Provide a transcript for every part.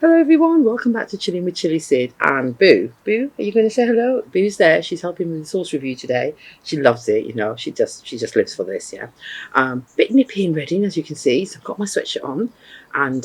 Hello everyone, welcome back to Chilling with Chilli Sid and Boo. Boo, are you going to say hello? Boo's there. She's helping with the sauce review today. She loves it, you know. She just lives for this, yeah. Bit nippy in Reading, as you can see. So I've got my sweatshirt on, and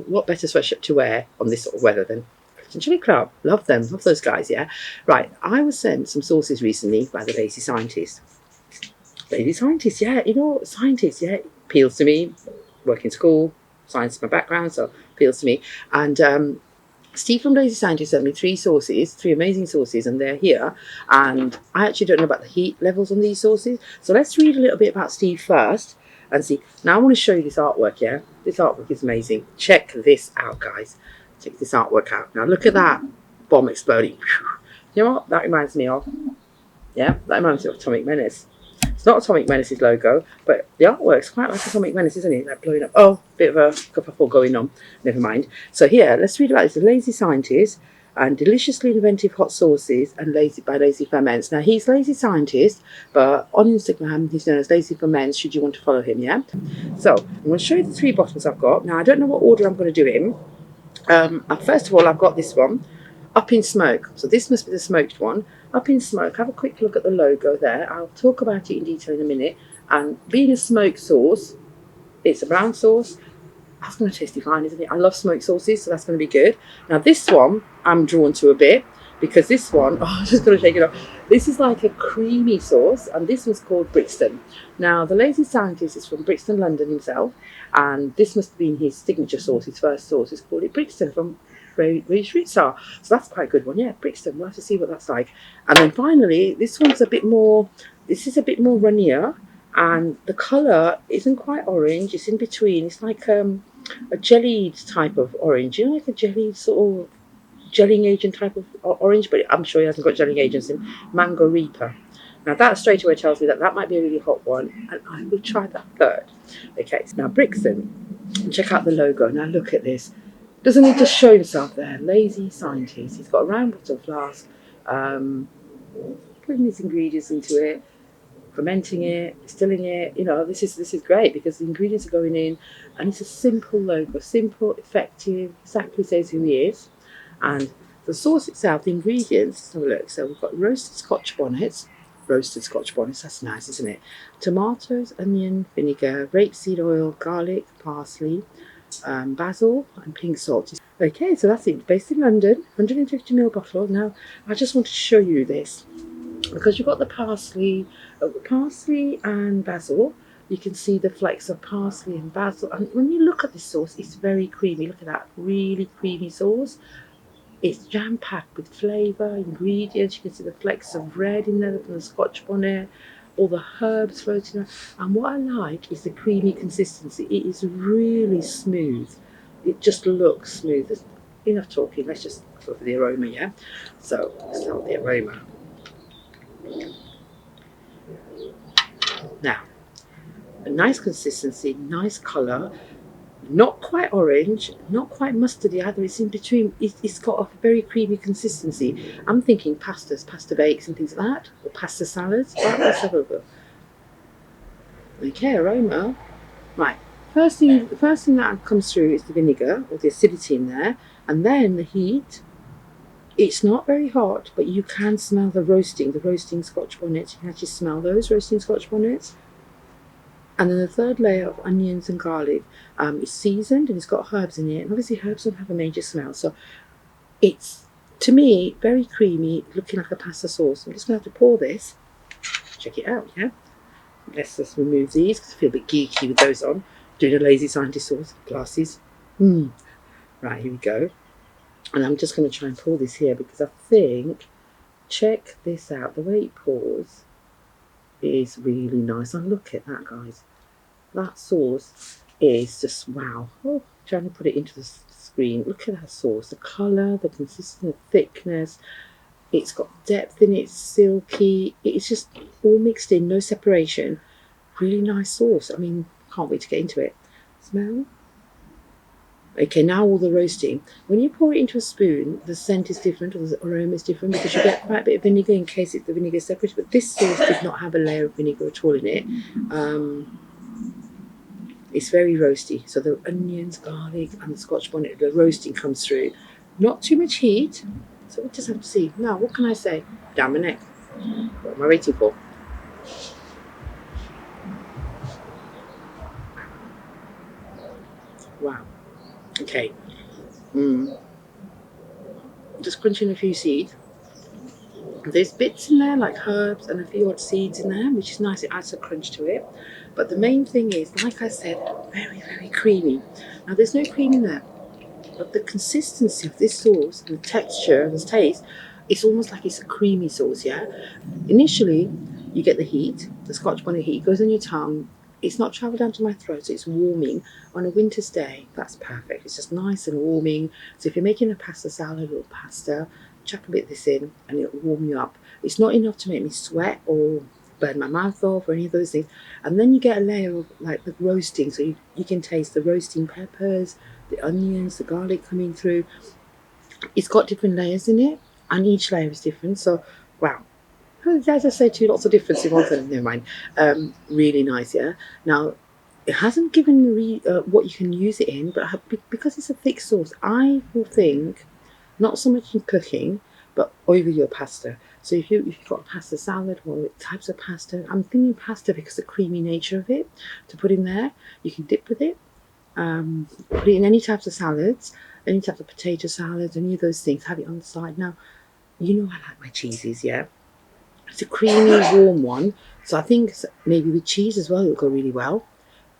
what better sweatshirt to wear on this sort of weather than Brixton Chili Club? Love them, love those guys, yeah. Right, I was sent some sauces recently by the Lazy Scientist. Lazy Scientist, yeah, scientists, yeah, appeals to me. Work in school, science is my background, so appeals to me. And Steve from Lazy Scientist sent me three amazing sauces, and they're here. And I actually don't know about the heat levels on these sauces. So let's read a little bit about Steve first and see. Now I want to show you this artwork, yeah? This artwork is amazing. Check this out, guys. Check this artwork out. Now look at that bomb exploding. You know what that reminds me of? Yeah, that reminds me of Atomic Menace. It's not Atomic Menace's logo, but the artwork's quite like Atomic Menace, isn't it? Like blowing up. Oh, bit of a kerfuffle going on. Never mind. So here, let's read about this. The Lazy Scientist and deliciously inventive hot sauces and Lazy Ferments. Now he's Lazy Scientist, but on Instagram he's known as Lazy Ferments. Should you want to follow him, yeah? So I'm going to show you the three bottles I've got. Now I don't know what order I'm going to do it in. First of all, I've got this one. Up in Smoke. So this must be the smoked one. Up in Smoke. Have a quick look at the logo there. I'll talk about it in detail in a minute. And being a smoked sauce, it's a brown sauce. That's going to taste fine, isn't it? I love smoked sauces, so that's going to be good. Now this one, I'm drawn to a bit because this one, I'm just going to shake it off. This is like a creamy sauce, and this one's called Brixton. Now the Lazy Scientist is from Brixton, London himself, and this must have been his signature sauce, his first sauce. It's called it Brixton from where his roots are. So that's quite a good one. Yeah, Brixton. We'll have to see what that's like. And then finally, this one's a bit more, this is a bit more runnier, and the colour isn't quite orange. It's in between. It's like a jellied type of orange. You know, like a jellied sort of gelling agent type of orange, but I'm sure he hasn't got gelling agents in Mango Reaper. Now that straight away tells me that that might be a really hot one, and I will try that third. Okay, so now Brixton. Check out the logo. Now look at this. Doesn't he just show himself there? Lazy Scientist. He's got a round bottle flask, putting his ingredients into it, fermenting it, distilling it. You know, this is great because the ingredients are going in, and it's a simple logo, simple, effective, exactly says who he is. And the sauce itself, the ingredients, let's have a look. So we've got roasted Scotch bonnets. Roasted Scotch bonnets, that's nice, isn't it? Tomatoes, onion, vinegar, rapeseed oil, garlic, parsley, basil and pink salt. Okay, so that's it. Based in London, 150ml bottle. Now, I just want to show you this because you've got the parsley and basil. You can see the flakes of parsley and basil. And when you look at this sauce, it's very creamy. Look at that, really creamy sauce. It's jam-packed with flavour, ingredients. You can see the flecks of red in there from the Scotch bonnet, all the herbs floating around. And what I like is the creamy consistency. It is really smooth. It just looks smooth. There's enough talking. Let's just go for the aroma, yeah? So let's start with the aroma. Now, a nice consistency, nice colour. Not quite orange, not quite mustardy either. It's in between. It's got a very creamy consistency. I'm thinking pastas, pasta bakes and things like that, or pasta salads. Right, let's have a look. Okay, aroma. Right. The first thing that comes through is the vinegar or the acidity in there, and then the heat. It's not very hot, but you can smell the roasting Scotch bonnets. You can actually smell those roasting Scotch bonnets. And then the third layer of onions and garlic is seasoned and it's got herbs in it. And obviously herbs don't have a major smell. So it's, to me, very creamy, looking like a pasta sauce. I'm just going to have to pour this. Check it out, yeah? Let's just remove these because I feel a bit geeky with those on. Doing a Lazy Scientist sauce, glasses. Right, here we go. And I'm just going to try and pour this here because I think, check this out, the way it pours is really nice. And look at that, guys. That sauce is just wow. Oh, trying to put it into the screen. Look at that sauce. The colour, the consistency, the thickness. It's got depth in it. It's silky. It's just all mixed in, no separation. Really nice sauce. I mean, can't wait to get into it. Smell. Okay, now all the roasting. When you pour it into a spoon, the scent is different, or the aroma is different, because you get quite a bit of vinegar in case the vinegar is separated. But this sauce did not have a layer of vinegar at all in it. It's very roasty. So the onions, garlic, and the Scotch bonnet, the roasting comes through. Not too much heat. So we just have to see. Now, what can I say? Down my neck. What am I waiting for? Wow. Okay. Mm. Just crunching a few seeds. There's bits in there like herbs and a few odd seeds in there, which is nice. It adds a crunch to it. But the main thing is, like I said, very, very creamy. Now, there's no cream in there, but the consistency of this sauce and the texture and the taste, it's almost like it's a creamy sauce, yeah? Initially, you get the heat, the Scotch bonnet heat goes on your tongue. It's not travelled down to my throat, so it's warming. On a winter's day, that's perfect. It's just nice and warming. So if you're making a pasta salad or pasta, chuck a bit of this in and it'll warm you up. It's not enough to make me sweat or burn my mouth off or any of those things. And then you get a layer of like the roasting, so you can taste the roasting peppers, the onions, the garlic coming through. It's got different layers in it, and each layer is different. So, wow. As I say, two lots of difference in one thing. Never mind. Really nice, yeah. Now, it hasn't given what you can use it in, but because it's a thick sauce, I will think not so much in cooking, but over your pasta. So if you've got a pasta salad or types of pasta, I'm thinking pasta because of the creamy nature of it to put in there. You can dip with it. Put it in any types of salads, any types of potato salads, any of those things. Have it on the side. Now, you know I like my cheeses, yeah. It's a creamy, warm one. So I think maybe with cheese as well, it'll go really well.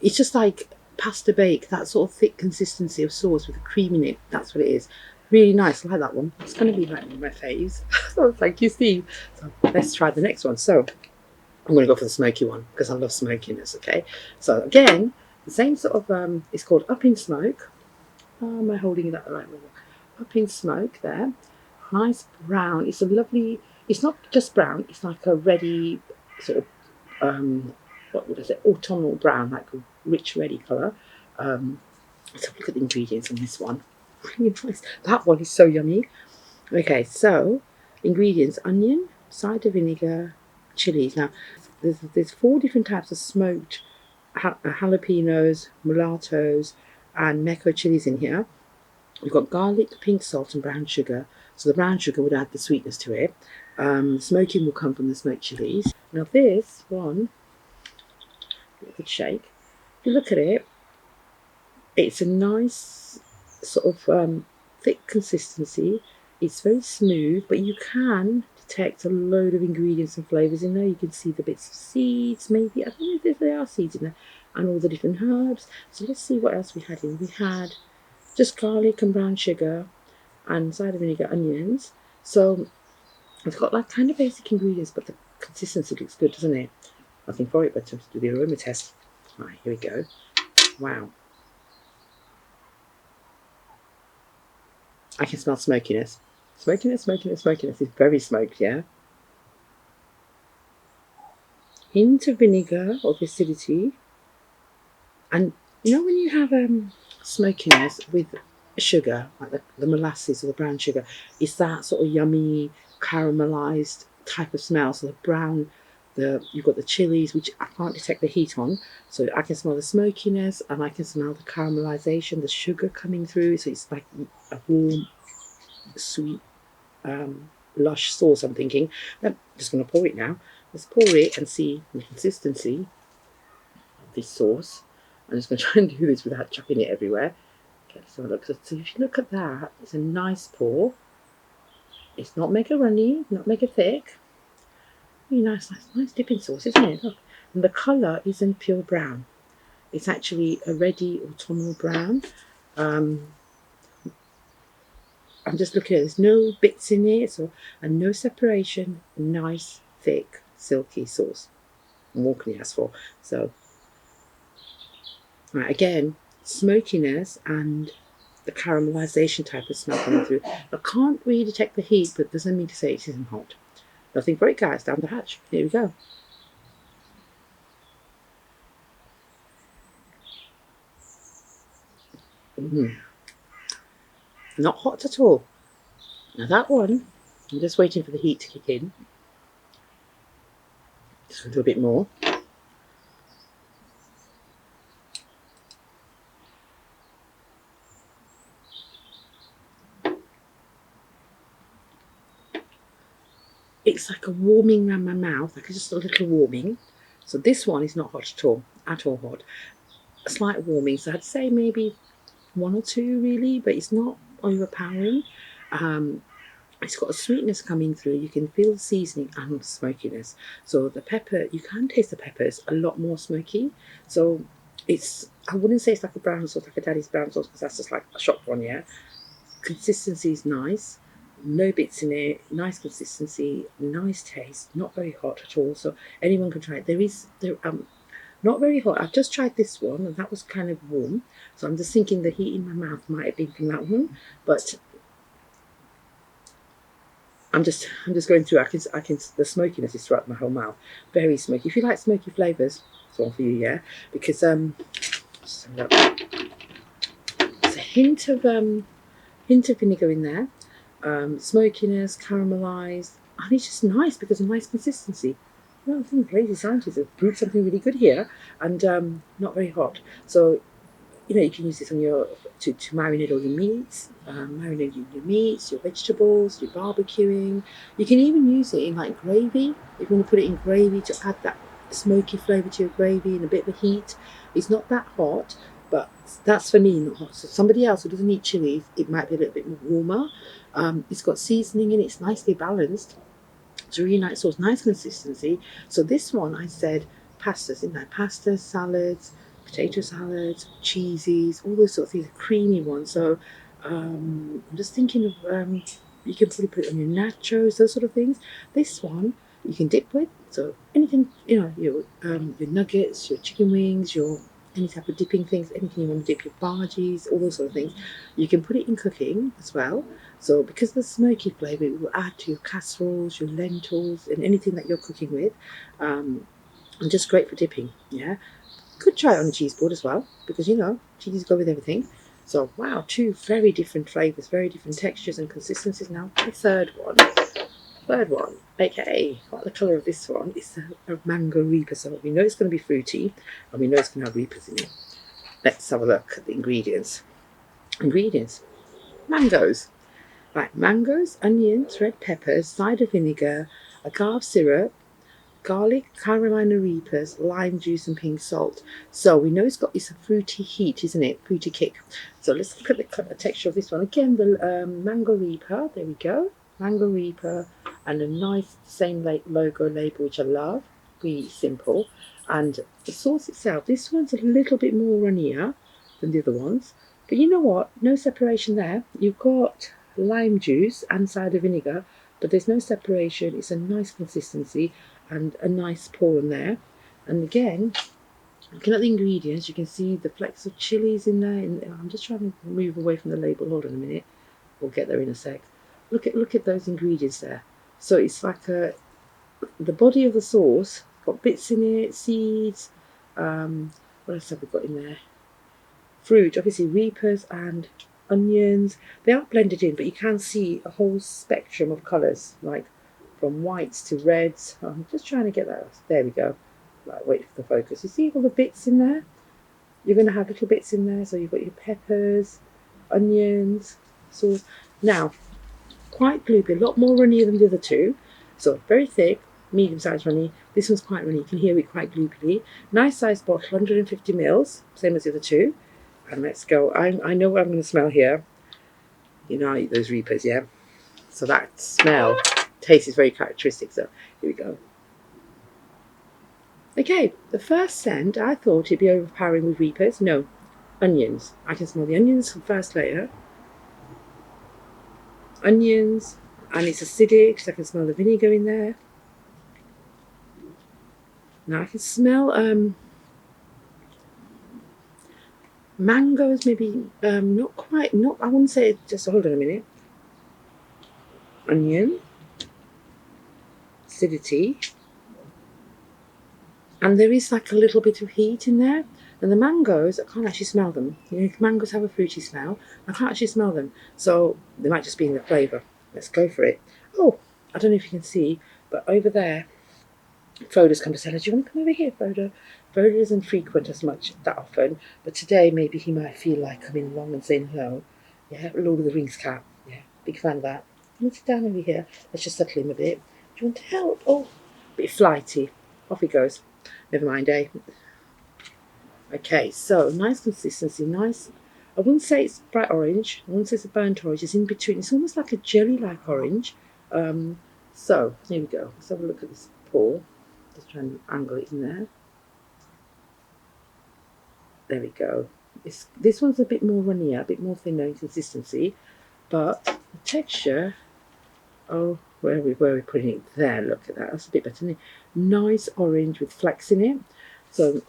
It's just like pasta bake, that sort of thick consistency of sauce with a cream in it. That's what it is. Really nice. I like that one. It's going to be like one of my faves. So thank you, Steve. So let's try the next one. So I'm going to go for the smoky one because I love smokiness, okay? So again, the same sort of, it's called Up in Smoke. Oh, am I holding it up the right way? Up in Smoke there. Nice brown. It's a lovely, it's not just brown, it's like a ready sort of, what would I say, autumnal brown, like a rich reddy colour. Let's have a look at the ingredients on this one. Really nice. That one is so yummy. Okay, so ingredients: onion, cider vinegar, chilies. Now, there's 4 different types of smoked jalapenos, mulattoes, and Mexican chilies in here. We've got garlic, pink salt, and brown sugar. So the brown sugar would add the sweetness to it. Smoking will come from the smoked chilies. Now this one, a good shake. If you look at it, it's a nice sort of thick consistency. It's very smooth, but you can detect a load of ingredients and flavours in there. You can see the bits of seeds, maybe. I don't know if there are seeds in there, and all the different herbs. So let's see what else we had in. We had just garlic and brown sugar and cider vinegar, onions. So it's got like kind of basic ingredients, but the consistency looks good, doesn't it? Nothing for it but to do the aroma test. Right, here we go. Wow. I can smell smokiness. Smokiness, smokiness, smokiness. It's very smoked, yeah? Hint of vinegar or acidity. And you know when you have smokiness with sugar, like the molasses or the brown sugar, it's that sort of yummy, caramelized type of smell. So the brown, you've got the chilies, which I can't detect the heat on, so I can smell the smokiness and I can smell the caramelization, the sugar coming through. So it's like a warm, sweet, lush sauce. I'm thinking, I'm just going to pour it now. Let's pour it and see the consistency of this sauce. I'm just going to try and do this without chucking it everywhere. Okay, let's have a look. So if you look at that, it's a nice pour. It's not mega runny, not mega thick. Really nice dipping sauce, isn't it? Look. And the colour isn't pure brown. It's actually a reddy autumnal brown. I'm just looking at it. There's no bits in it, and no separation. Nice, thick, silky sauce. And what can you ask for? So, right, again, smokiness and the caramelization type of smell coming through. I can't really detect the heat, but doesn't mean to say it isn't hot. Nothing for it, guys. Down the hatch. Here we go. Not hot at all. Now that one, I'm just waiting for the heat to kick in. Just going to do a bit more. it's like a warming around my mouth, like just a little warming. So this one is not hot at all hot. A slight warming. So I'd say maybe one or two really, but it's not overpowering. Um, it's got a sweetness coming through. You can feel the seasoning and the smokiness. So the pepper, you can taste the peppers a lot more smoky. So it's, I wouldn't say it's like a brown sauce, like a daddy's brown sauce, because that's just like a shop one, yeah. Consistency is nice. No bits in it, nice consistency, nice taste, not very hot at all. So anyone can try it. There not very hot. I've just tried this one and that was kind of warm. So I'm just thinking the heat in my mouth might have been from that one. But I'm just going through. I can the smokiness is throughout my whole mouth. Very smoky. If you like smoky flavours, it's one for you, yeah. Because it's a hint of vinegar in there, smokiness, caramelised, and it's just nice because of nice consistency. Well, I think lazy scientists have brewed something really good here, and not very hot. So you can use this on your to marinate all your meats, marinate your meats, your vegetables, your barbecuing. You can even use it in like gravy. If you want to put it in gravy to add that smoky flavour to your gravy and a bit of a heat. It's not that hot, but that's for me not hot. So somebody else who doesn't eat chili, it might be a little bit more warmer. It's got seasoning in it. It's nicely balanced. It's a really nice sauce, nice consistency. So this one, I said pastas, didn't I? Pastas, salads, potato salads, cheesies, all those sort of things, creamy ones. So I'm just thinking of you can probably put it on your nachos, those sort of things. This one you can dip with. So anything, your nuggets, your chicken wings, your any type of dipping things, anything you want to dip, your bhajis, all those sort of things. You can put it in cooking as well. So because of the smoky flavour, it will add to your casseroles, your lentils, and anything that you're cooking with. And just great for dipping, yeah. Could try it on a cheese board as well, because cheese go with everything. So wow, two very different flavours, very different textures and consistencies. Now the third one. Okay, what the colour of this one is a mango reaper. So we know it's going to be fruity, and we know it's going to have reapers in it. Let's have a look at the ingredients. Mangoes. Right, mangoes, onions, red peppers, cider vinegar, agave syrup, garlic, Carolina Reapers, lime juice, and pink salt. So we know it's a fruity heat, isn't it? Fruity kick. So let's look at the texture of this one. Again, the Mango Reaper. There we go. Mango Reaper, and a nice same logo label, which I love. Really simple. And the sauce itself, this one's a little bit more runnier than the other ones. But you know what? No separation there. You've got lime juice and cider vinegar, but there's no separation. It's a nice consistency and a nice pour in there. And again, looking at the ingredients, you can see the flecks of chilies in there. And I'm just trying to move away from the label. Hold on a minute. We'll get there in a sec. Look at those ingredients there. So it's like the body of the sauce got bits in it, seeds. What else have we got in there? Fruit, obviously reapers and onions. They are blended in, but you can see a whole spectrum of colours, like from whites to reds. I'm just trying to get that. There we go. Right, wait for the focus. You see all the bits in there? You're going to have little bits in there. So you've got your peppers, onions, sauce. Now, quite gloopy, a lot more runny than the other two. So very thick, medium-sized runny. This one's quite runny. You can hear it quite gloopy. Nice sized bottle, 150 mils, same as the other two. And let's go. I know what I'm going to smell here. I eat those reapers, yeah? So that smell, taste is very characteristic. So here we go. Okay, the first scent, I thought it'd be overpowering with reapers. No, onions. I can smell the onions from first layer. Onions, and it's acidic, so I can smell the vinegar in there. Now I can smell mangoes, maybe not quite, I wouldn't say, just hold on a minute. Onion, acidity, and there is like a little bit of heat in there. And the mangoes, I can't actually smell them. Mangoes have a fruity smell. I can't actually smell them, so they might just be in the flavour. Let's go for it. Oh, I don't know if you can see, but over there, Frodo's come to say, do you want to come over here, Frodo? Frodo isn't frequent as much that often, but today maybe he might feel like coming along and saying hello. Yeah, Lord of the Rings cat. Yeah, big fan of that. Come sit down over here. Let's just settle him a bit. you want to help? Oh, a bit flighty. Off he goes. Never mind, eh? Okay, so nice consistency, nice. I wouldn't say it's bright orange. I wouldn't say it's a burnt orange. It's in between. It's almost like a jelly-like orange. So here we go. Let's have a look at this pour. Just try and angle it in there. There we go. This one's a bit more runnier, a bit more thinner in consistency, but the texture. Oh, where are we putting it? There. Look at that. That's a bit better. Isn't it? Nice orange with flecks in it. So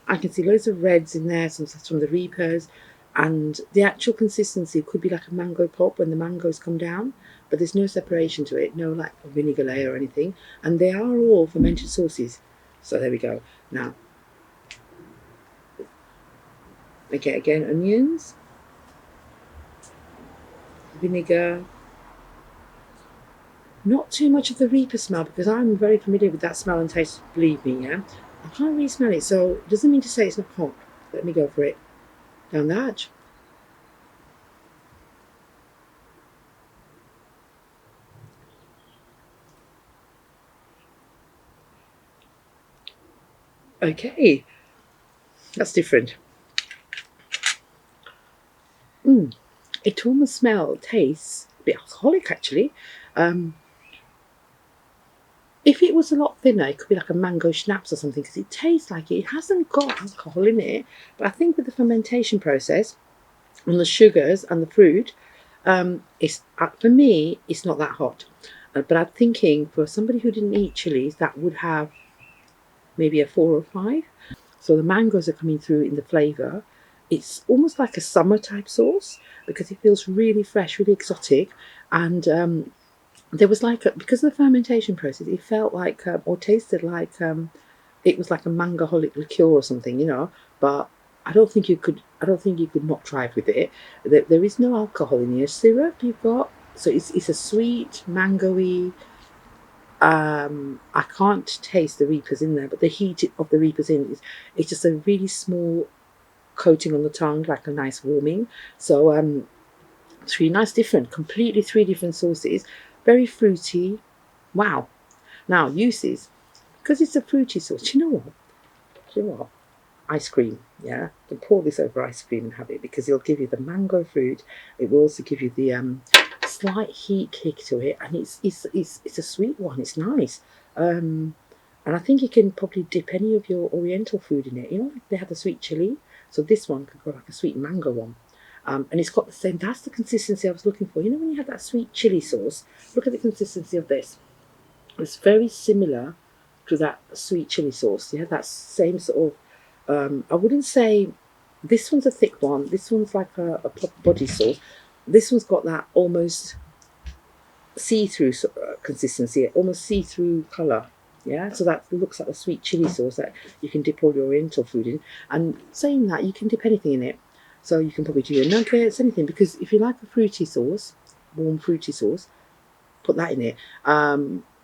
I can see loads of reds in there, some from the Reapers, and the actual consistency could be like a mango pulp when the mangoes come down, but there's no separation to it, no like vinegar layer or anything, and they are all fermented sauces. So there we go. Now, okay, again, onions, vinegar, not too much of the Reaper smell because I'm very familiar with that smell and taste, believe me, yeah? I can't really smell it, so it doesn't mean to say it's not hot. Let me go for it. Down the hatch. Okay, that's different. It almost tastes a bit alcoholic actually. If it was a lot thinner, it could be like a mango schnapps or something because it tastes like it hasn't got alcohol in it. But I think with the fermentation process and the sugars and the fruit, it's for me it's not that hot. But I'm thinking for somebody who didn't eat chilies, that would have maybe a 4 or 5. So the mangoes are coming through in the flavour. It's almost like a summer type sauce because it feels really fresh, really exotic, and there was like because of the fermentation process, it felt like or tasted like it was like a mangoholic liqueur or something, you know. But I don't think you could. I don't think you could not try it with it. There is no alcohol in your syrup. You've got so it's a sweet mangoey. I can't taste the Reapers in there, but the heat of the Reapers in it's just a really small coating on the tongue, like a nice warming. So three nice different, completely 3 different sauces, very fruity. Wow. Now uses, because it's a fruity sauce. Do you know what? Do you know what? Ice cream. Yeah, you can pour this over ice cream and have it because it'll give you the mango fruit. It will also give you the slight heat kick to it, and it's a sweet one. It's nice. And I think you can probably dip any of your Oriental food in it. You know, like they have the sweet chili. So this one could go like a sweet mango one. And it's got the same, that's the consistency I was looking for. You know, when you have that sweet chili sauce, look at the consistency of this. It's very similar to that sweet chili sauce. You have that same sort of, I wouldn't say, this one's a thick one. This one's like a body sauce. This one's got that almost see-through consistency, almost see-through colour. Yeah, so that looks like a sweet chili sauce that you can dip all your Oriental food in. And saying that, you can dip anything in it. So you can probably do your nuggets, anything, because if you like a fruity sauce, warm fruity sauce, put that in it.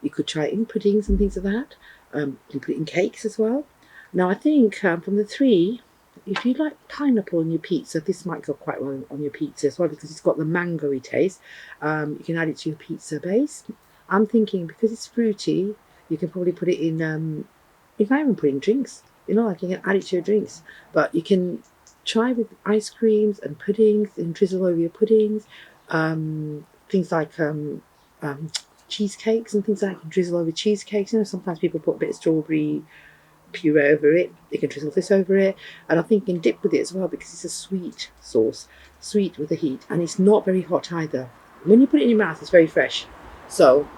You could try it in puddings and things like that. You can put it in cakes as well. Now I think from the 3, if you like pineapple on your pizza, this might go quite well on your pizza as well because it's got the mangoey taste. You can add it to your pizza base. I'm thinking because it's fruity, you can probably put it in. You can even put it in drinks. You know, like you can add it to your drinks. But you can try with ice creams and puddings and drizzle over your puddings. Things like cheesecakes and things like that. Drizzle over cheesecakes. You know, sometimes people put a bit of strawberry puree over it. You can drizzle this over it, and I think you can dip with it as well because it's a sweet sauce, sweet with the heat, and it's not very hot either. When you put it in your mouth, it's very fresh. So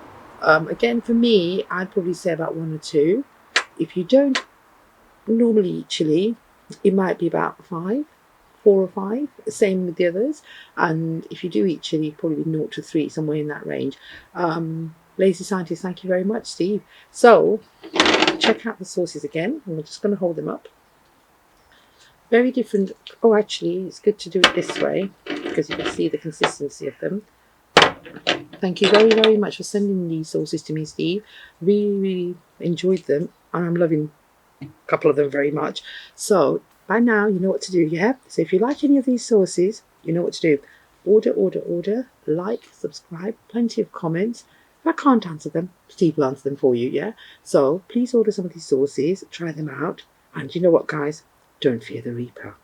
again, for me, I'd probably say about 1 or 2. If you don't normally eat chili, it might be about 5, 4 or 5. Same with the others. And if you do eat chili, probably 0 to 3, somewhere in that range. Lazy Scientist, thank you very much, Steve. So check out the sauces again. I'm just going to hold them up. Very different. Oh, actually, it's good to do it this way because you can see the consistency of them. Thank you very, very much for sending these sauces to me, Steve. Really, really enjoyed them. And I'm loving a couple of them very much. So by now, you know what to do, yeah? So if you like any of these sauces, you know what to do. Order, order, order. Like, subscribe, plenty of comments. If I can't answer them, Steve will answer them for you, yeah? So please order some of these sauces, try them out. And you know what, guys? Don't fear the Reaper.